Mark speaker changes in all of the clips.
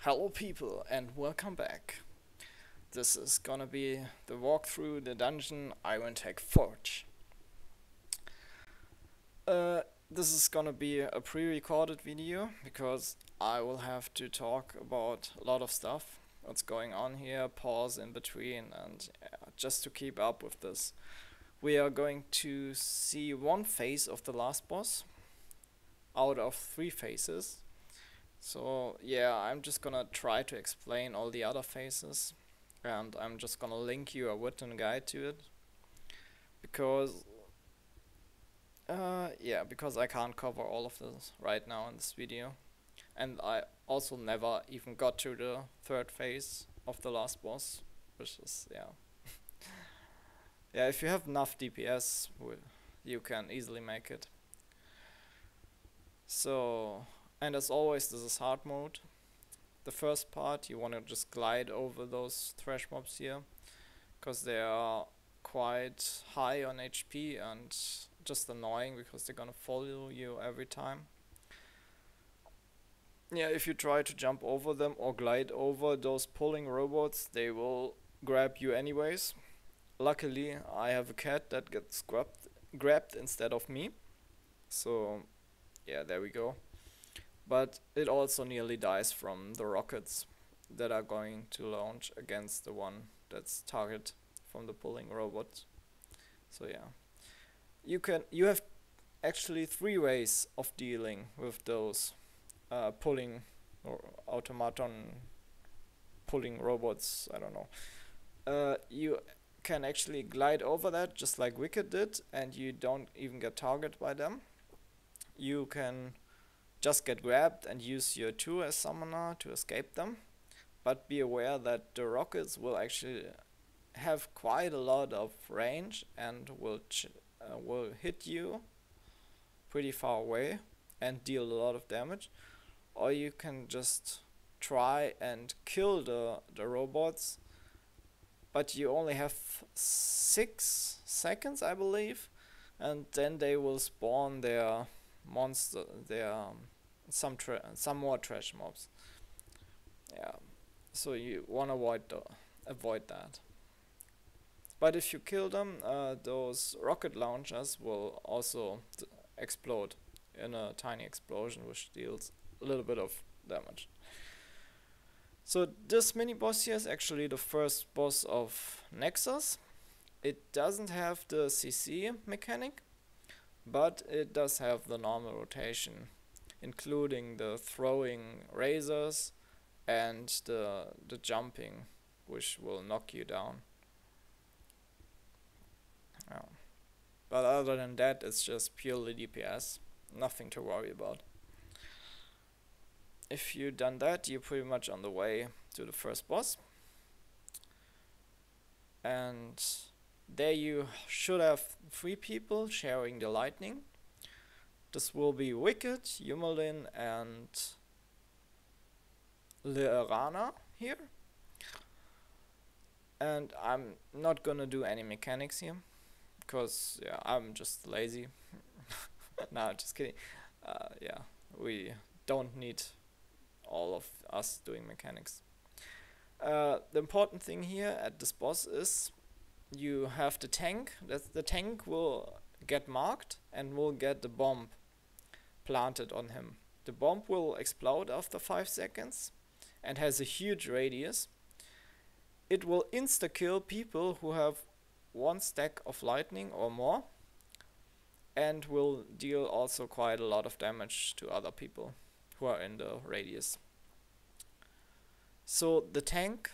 Speaker 1: Hello people and welcome back. This is gonna be the walkthrough the dungeon Irontech Forge. This is gonna be a pre-recorded video because I will have to talk about a lot of stuff, what's going on here, pause in between, and just to keep up with this. We are going to see one phase of the last boss out of 3 phases. So yeah, I'm just gonna try to explain all the other phases, and I'm just gonna link you a written guide to it because because I can't cover all of this right now in this video, and I also never even got to the 3rd phase of the last boss, which is yeah, if you have enough DPS you can easily make it. So, and as always, this is hard mode. The first part, you want to just glide over those thrash mobs here, because they are quite high on HP and just annoying because they're gonna follow you every time. Yeah, if you try to jump over them or glide over those pulling robots, they will grab you anyways. Luckily, I have a cat that gets grabbed instead of me, so yeah, there we go. But it also nearly dies from the rockets that are going to launch against the one that's target from the pulling robot. So yeah, you have actually 3 ways of dealing with those pulling or automaton pulling robots. I don't know. You can actually glide over that just like Wicked did, and you don't even get targeted by them. You can just get grabbed and use your 2 as summoner to escape them, but be aware that the rockets will actually have quite a lot of range and will hit you pretty far away and deal a lot of damage. Or you can just try and kill the robots, but you only have 6 seconds, I believe, and then they will spawn their monster, some more trash mobs. Yeah, so you wanna avoid that. But if you kill them, those rocket launchers will also explode in a tiny explosion, which deals a little bit of damage. So this mini boss here is actually the first boss of Nexus. It doesn't have the CC mechanic, but it does have the normal rotation, including the throwing razors and the jumping, which will knock you down. But other than that, it's just purely DPS, nothing to worry about. If you've done that, you're pretty much on the way to the first boss. And there you should have 3 people sharing the lightning. This will be Wicked, Yumelin, and Leerana here. And I'm not gonna do any mechanics here, because yeah, I'm just lazy. No, just kidding. Yeah, we don't need all of us doing mechanics. The important thing here at this boss is you have the tank. The tank will get marked and will get the bomb planted on him. The bomb will explode after 5 seconds and has a huge radius. It will insta-kill people who have 1 stack of lightning or more, and will deal also quite a lot of damage to other people who are in the radius. So the tank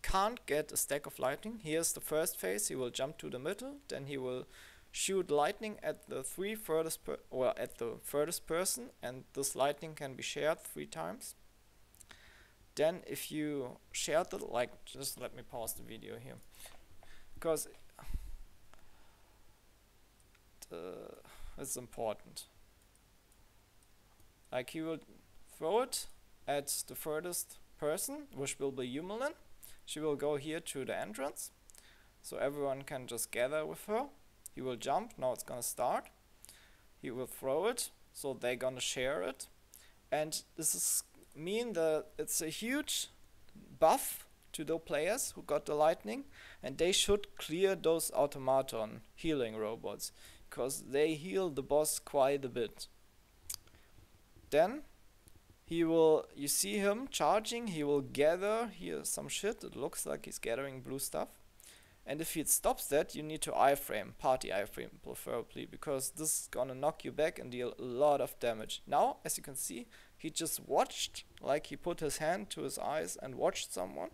Speaker 1: can't get a stack of lightning. Here's the first phase. He will jump to the middle, then he will shoot lightning at the at the furthest person, and this lightning can be shared 3 times. Then if you share the, just let me pause the video here, because it's important. Like, he will throw it at the furthest person, which will be Yumelin. She will go here to the entrance, so everyone can just gather with her. He will jump, now it's gonna start. He will throw it, so they're gonna share it. And this is mean that it's a huge buff to the players who got the lightning, and they should clear those automaton healing robots, because they heal the boss quite a bit. Then you see him charging, he will gather here some shit, it looks like he's gathering blue stuff. And if he stops that, you need to iframe, party iframe preferably, because this is gonna knock you back and deal a lot of damage. Now, as you can see, he just watched, like he put his hand to his eyes and watched someone.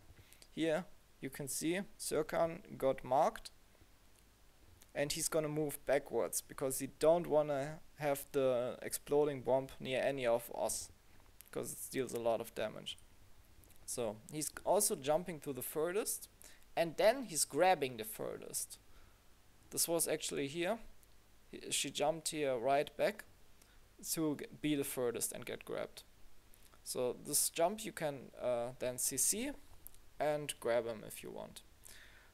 Speaker 1: Here you can see Sirkan got marked, and he's gonna move backwards because he don't wanna have the exploding bomb near any of us, because it deals a lot of damage. So he's also jumping to the furthest, and then he's grabbing the furthest. This was actually here. She jumped here right back to be the furthest and get grabbed. So this jump you can then CC and grab him if you want.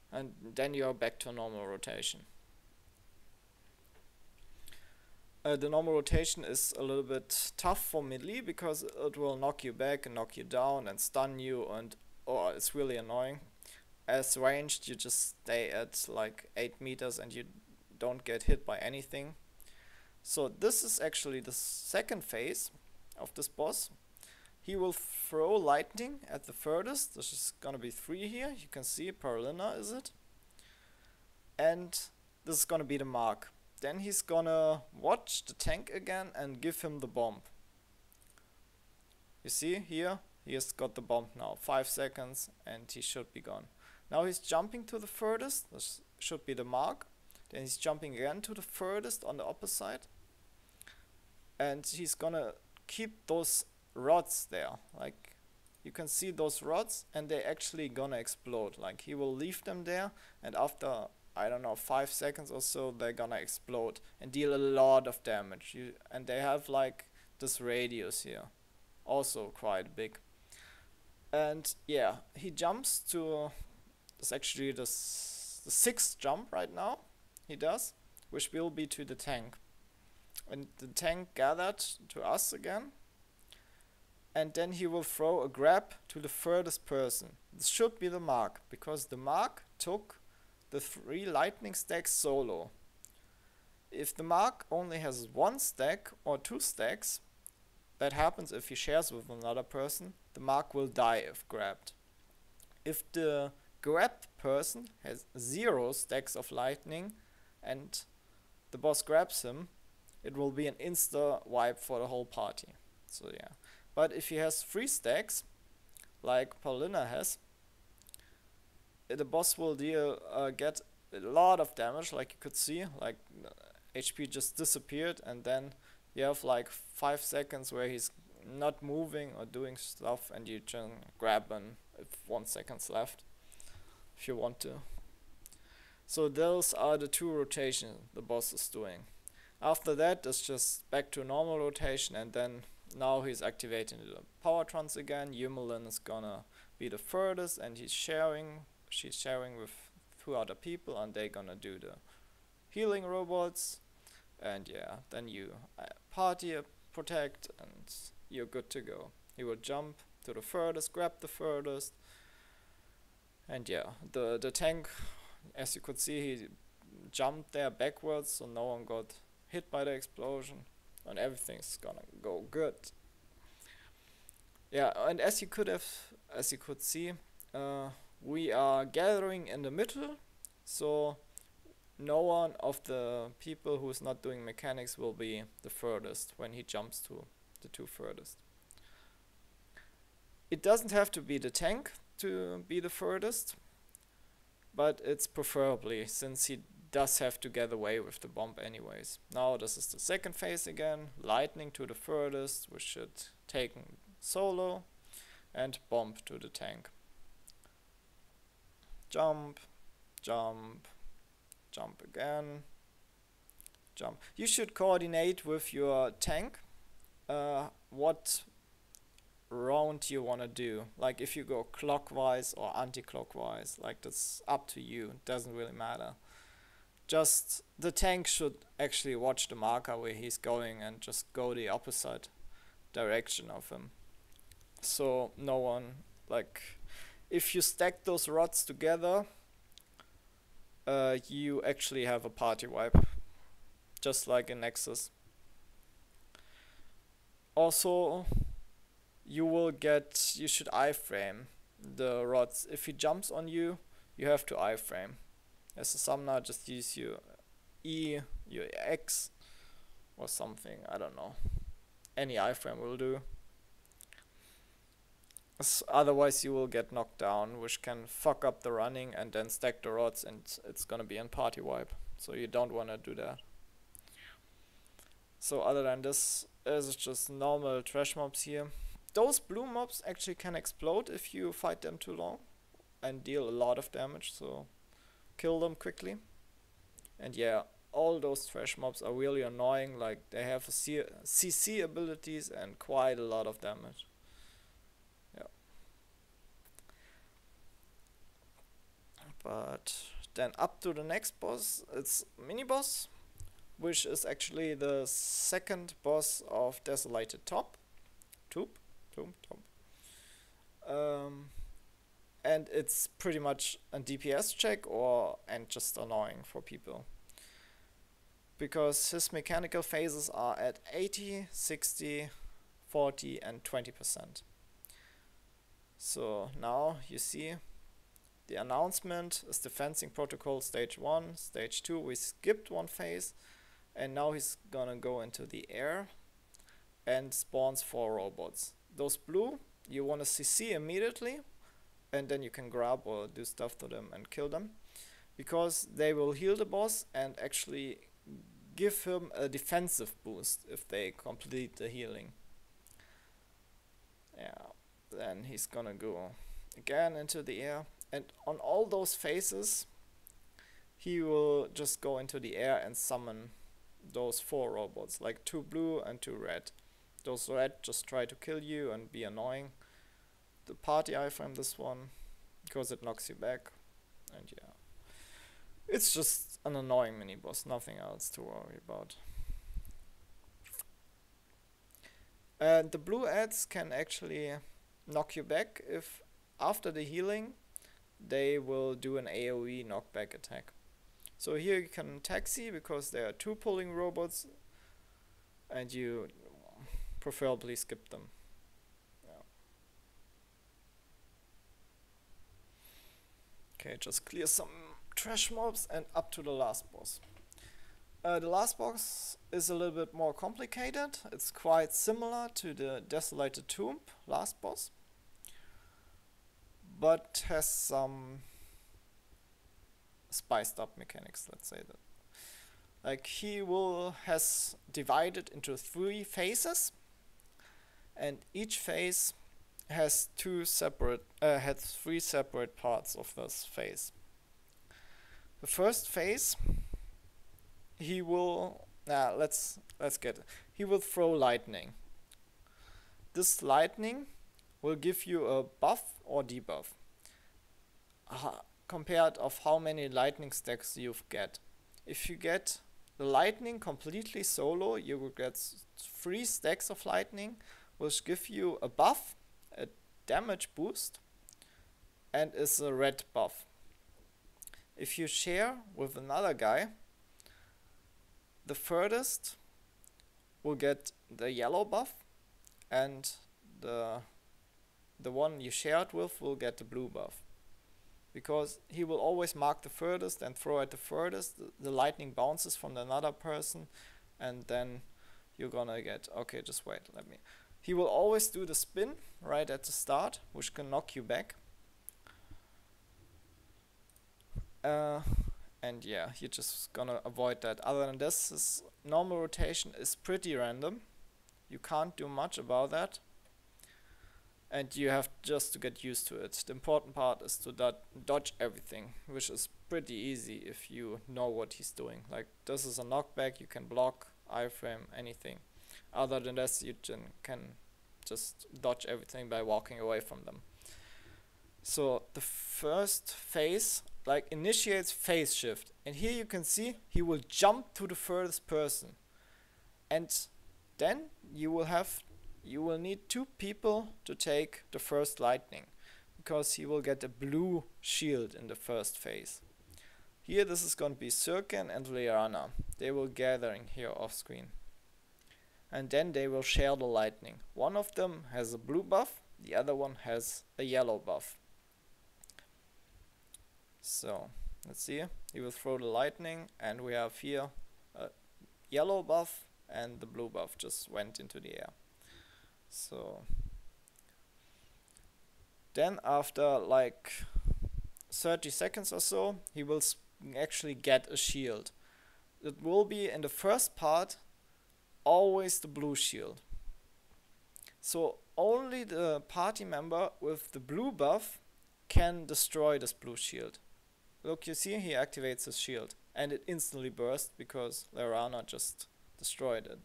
Speaker 1: And then you are back to normal rotation. The normal rotation is a little bit tough for melee because it will knock you back and knock you down and stun you, and it's really annoying. As ranged, you just stay at like 8 meters and you don't get hit by anything. So this is actually the second phase of this boss. He will throw lightning at the furthest. This is gonna be 3 here. You can see Paralina is it. And this is gonna be the mark. Then he's gonna watch the tank again and give him the bomb. You see here, he has got the bomb now. 5 seconds and he should be gone. Now he's jumping to the furthest. This should be the mark. Then he's jumping again to the furthest on the opposite. And he's gonna keep those rods there. Like, you can see those rods and they're actually gonna explode. Like, he will leave them there, and after, I don't know, 5 seconds or so, they're gonna explode and deal a lot of damage. And they have like this radius here, also quite big. And yeah, he jumps to, it's actually the 6th jump right now he does, which will be to the tank. And the tank gathered to us again, and then he will throw a grab to the furthest person. This should be the mark, because the mark took the 3 lightning stacks solo. If the mark only has 1 stack or 2 stacks, that happens if he shares with another person, the mark will die if grabbed. If the grabbed person has 0 stacks of lightning and the boss grabs him, it will be an insta wipe for the whole party. So yeah. But if he has 3 stacks, like Paulina has, the boss will get a lot of damage, like you could see, like HP just disappeared, and then you have like 5 seconds where he's not moving or doing stuff, and you can grab him if 1 second's left, if you want to. So those are the 2 rotations the boss is doing. After that, it's just back to normal rotation, and then now he's activating the Powertrons again. Yumelin is gonna be the furthest, and she's sharing with 2 other people, and they're gonna do the healing robots. And yeah, then you party protect, and you're good to go. He will jump to the furthest, grab the furthest, and yeah, the tank, as you could see, he jumped there backwards, so no one got hit by the explosion, and everything's gonna go good. Yeah, and as you could see, we are gathering in the middle, so no one of the people who's not doing mechanics will be the furthest when he jumps to the 2 furthest. It doesn't have to be the tank to be the furthest, but it's preferably, since he does have to get away with the bomb anyways. Now this is the 2nd phase again, lightning to the furthest, which should take solo, and bomb to the tank. Jump, jump, jump again, jump. You should coordinate with your tank what round you want to do. Like if you go clockwise or anti-clockwise, like that's up to you, it doesn't really matter. Just the tank should actually watch the marker where he's going and just go the opposite direction of him. So no one, like, if you stack those rods together, you actually have a party wipe, just like in Nexus. Also, you should iframe the rods. If he jumps on you, you have to iframe. As a summoner, just use your E, your X, or something, I don't know. Any iframe will do. Otherwise you will get knocked down, which can fuck up the running and then stack the rods, and it's gonna be in party wipe. So you don't wanna do that. So other than this, is just normal trash mobs here. Those blue mobs actually can explode if you fight them too long and deal a lot of damage, so kill them quickly. And yeah, all those trash mobs are really annoying, like they have CC abilities and quite a lot of damage. Yeah. But then up to the next boss, it's mini boss, which is actually the second boss of Desolated Top. And it's pretty much a DPS check and just annoying for people. Because his mechanical phases are at 80, 60, 40 and 20%. So now you see the announcement is the fencing protocol stage 1, stage 2, we skipped one phase, and now he's gonna go into the air and spawns 4 robots. Those blue, you wanna CC immediately, and then you can grab or do stuff to them and kill them, because they will heal the boss and actually give him a defensive boost if they complete the healing. Yeah, then he's gonna go again into the air, and on all those phases he will just go into the air and summon those 4 robots, like 2 blue and 2 red. Those red just try to kill you and be annoying. The party iframe this one because it knocks you back, and yeah, it's just an annoying mini boss, nothing else to worry about. And the blue ads can actually knock you back if after the healing they will do an AoE knockback attack. So here you can taxi because there are 2 pulling robots and you preferably skip them. Yeah. Okay, just clear some trash mobs and up to the last boss. The last boss is a little bit more complicated. It's quite similar to the Desolated Tomb last boss, but has some spiced up mechanics, let's say that. Like he has divided into 3 phases, and each phase has 3 separate parts of this phase. The first phase, he will he will throw lightning. This lightning will give you a buff or debuff compared of how many lightning stacks you get. If you get the lightning completely solo, you will get 3 stacks of lightning, which give you a buff, a damage boost, and is a red buff. If you share with another guy, the furthest will get the yellow buff, and the one you shared with will get the blue buff. Because he will always mark the furthest and throw at the furthest, the lightning bounces from another person, and then you're gonna get, okay, just wait, he will always do the spin right at the start, which can knock you back. And yeah, you're just gonna avoid that. Other than this, his normal rotation is pretty random. You can't do much about that. And you have just to get used to it. The important part is to dodge everything, which is pretty easy if you know what he's doing. Like, this is a knockback, you can block, iframe, anything. Other than this, you can just dodge everything by walking away from them. So the first phase initiates phase shift, and here you can see he will jump to the furthest person, and then you will have you will need 2 people to take the first lightning, because he will get a blue shield in the first phase. Here this is going to be Sirkin and Liana. They will gathering here off screen. And then they will share the lightning. One of them has a blue buff, the other one has a yellow buff. So let's see, he will throw the lightning, and we have here a yellow buff, and the blue buff just went into the air. So then after like 30 seconds or so, he will actually get a shield. It will be in the first part always the blue shield. So only the party member with the blue buff can destroy this blue shield. Look, you see, he activates his shield and it instantly burst because Lorana just destroyed it.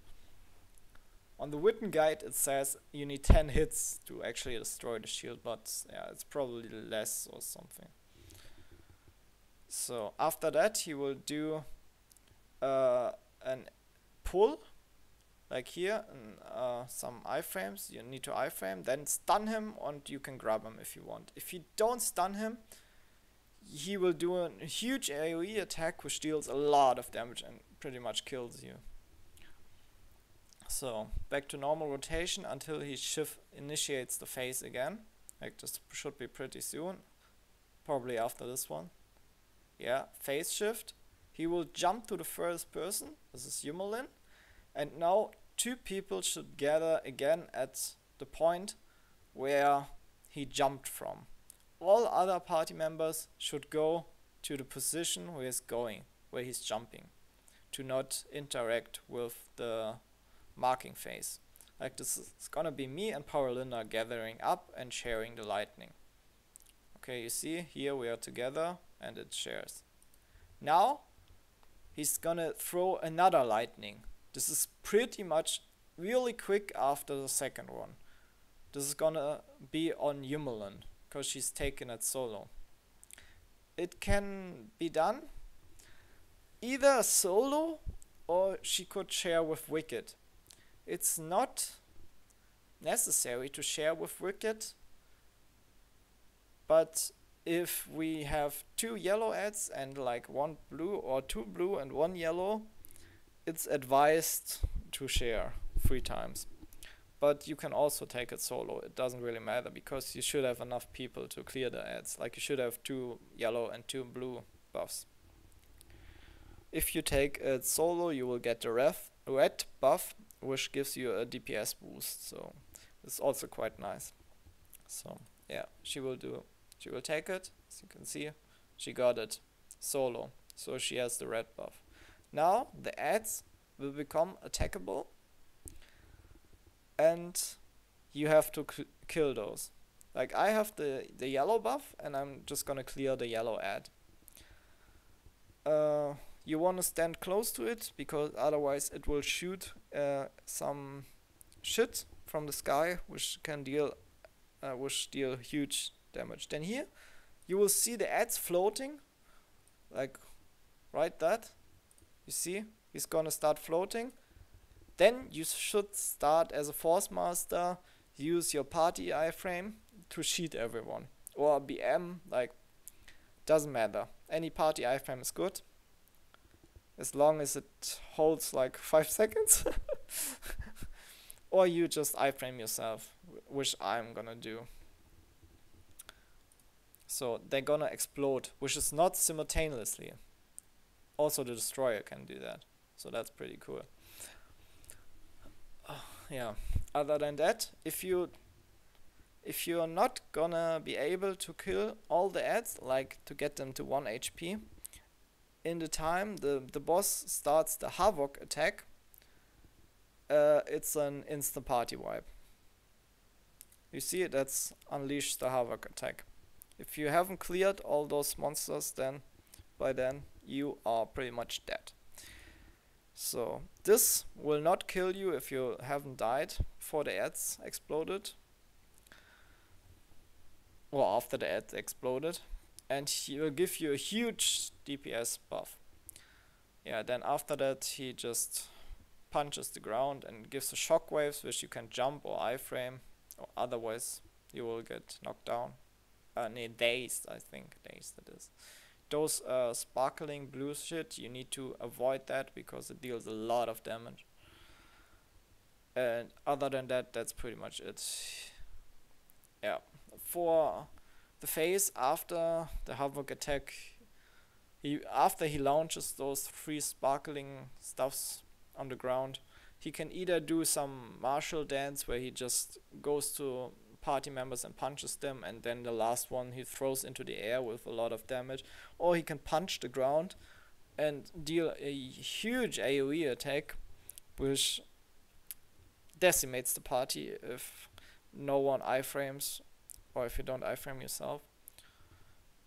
Speaker 1: On the written guide it says you need 10 hits to actually destroy the shield, but yeah, it's probably less or something. So after that he will do an pull, like here, some iframes. You need to iframe, then stun him, and you can grab him if you want. If you don't stun him, he will do a huge AoE attack which deals a lot of damage and pretty much kills you. So back to normal rotation until he initiates the phase again. Like this should be pretty soon, probably after this one. Yeah, phase shift. He will jump to the first person. This is Yumelin. And now 2 people should gather again at the point where he jumped from. All other party members should go to the position where he's going, where he's jumping, to not interact with the marking phase. Like this is gonna be me and Paralinda gathering up and sharing the lightning. Okay, you see here we are together and it shares. Now he's gonna throw another lightning. This is pretty much really quick after the second one. This is gonna be on Yumelin, because she's taken it solo. It can be done either solo or she could share with Wicked. It's not necessary to share with Wicked, but if we have 2 yellow ads and like 1 blue, or 2 blue and 1 yellow, it's advised to share 3 times. But you can also take it solo, it doesn't really matter, because you should have enough people to clear the ads. Like you should have 2 yellow and 2 blue buffs. If you take it solo, you will get the red buff, which gives you a DPS boost, so it's also quite nice. So yeah, she will take it, as you can see, she got it solo, so she has the red buff. Now the ads will become attackable, and you have to kill those. Like I have the yellow buff, and I'm just gonna clear the yellow ad. You want to stand close to it, because otherwise it will shoot some shit from the sky, which can deal huge damage. Then here you will see the ads floating, like right that. You see, he's gonna start floating. Then you should start as a Force Master, use your party iframe to sheet everyone. Or BM, like, doesn't matter. Any party iframe is good, as long as it holds like 5 seconds. Or you just iframe yourself, which I'm gonna do. So they're gonna explode, which is not simultaneously. Also the destroyer can do that, so that's pretty cool. Yeah, other than that, if you're not gonna be able to kill all the ads, like to get them to 1 HP, in the time the boss starts the Havoc attack, it's an instant party wipe. You see, that's unleash the Havoc attack. If you haven't cleared all those monsters, then by then you are pretty much dead. So this will not kill you if you haven't died before the ads exploded, or after the ads exploded, and he will give you a huge DPS buff. Yeah, then after that he just punches the ground and gives the shockwaves, which you can jump or iframe, or otherwise you will get knocked down. Nee, dazed, I think. Dazed it is. Those sparkling blue shit, you need to avoid that because it deals a lot of damage. And other than that, that's pretty much it. Yeah. For the phase after the Havoc attack, after he launches those 3 sparkling stuffs on the ground, he can either do some martial dance where he just goes to party members and punches them, and then the last one he throws into the air with a lot of damage, or he can punch the ground and deal a huge AoE attack, which decimates the party if no one iframes, or if you don't iframe yourself.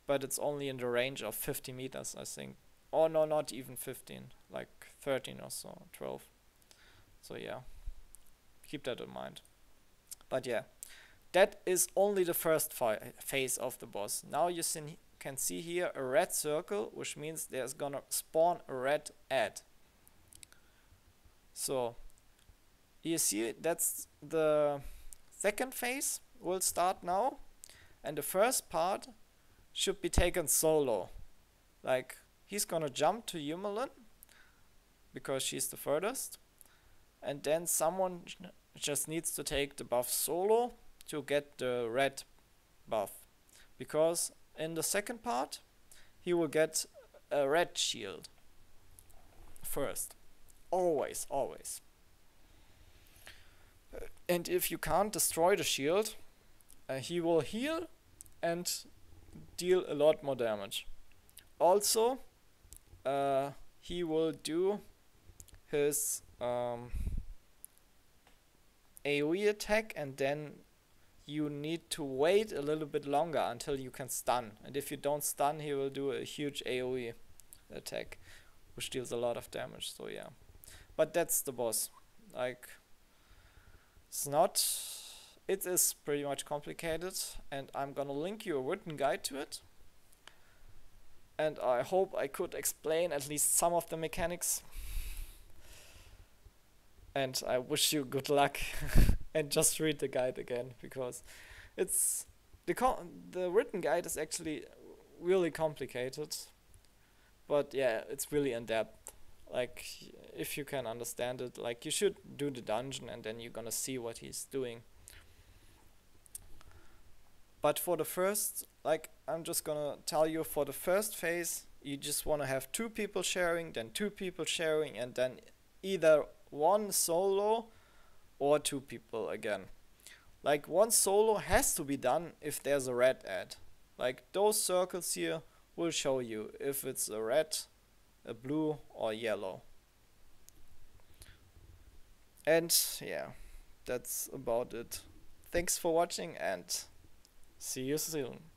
Speaker 1: But it's only in the range of 50 meters, I think. Or no, not even 15, like 13 or so, 12. So yeah, keep that in mind. But yeah, that is only the first phase of the boss. Now you can see here a red circle, which means there's gonna spawn a red ad. So you see, that's the second phase will start now, and the first part should be taken solo. Like, he's gonna jump to Yumelin because she's the furthest, and then someone just needs to take the buff solo to get the red buff, because in the second part he will get a red shield first. Always. And if you can't destroy the shield, he will heal and deal a lot more damage. Also, he will do his AoE attack, and then you need to wait a little bit longer until you can stun. And if you don't stun, he will do a huge AoE attack, which deals a lot of damage. So yeah, but that's the boss. Like, it is pretty much complicated, and I'm gonna link you a written guide to it. And I hope I could explain at least some of the mechanics. And I wish you good luck. And just read the guide again, because it's the written guide is actually really complicated. But yeah, it's really in depth. Like, if you can understand it, like, you should do the dungeon and then you're gonna see what he's doing. But for the first, like, I'm just gonna tell you, for the first phase, you just wanna have 2 people sharing, then 2 people sharing, and then either 1 solo or 2 people again. Like, 1 solo has to be done if there's a red ad. Like, those circles here will show you if it's a red, a blue, or yellow. And yeah, that's about it. Thanks for watching, and see you soon.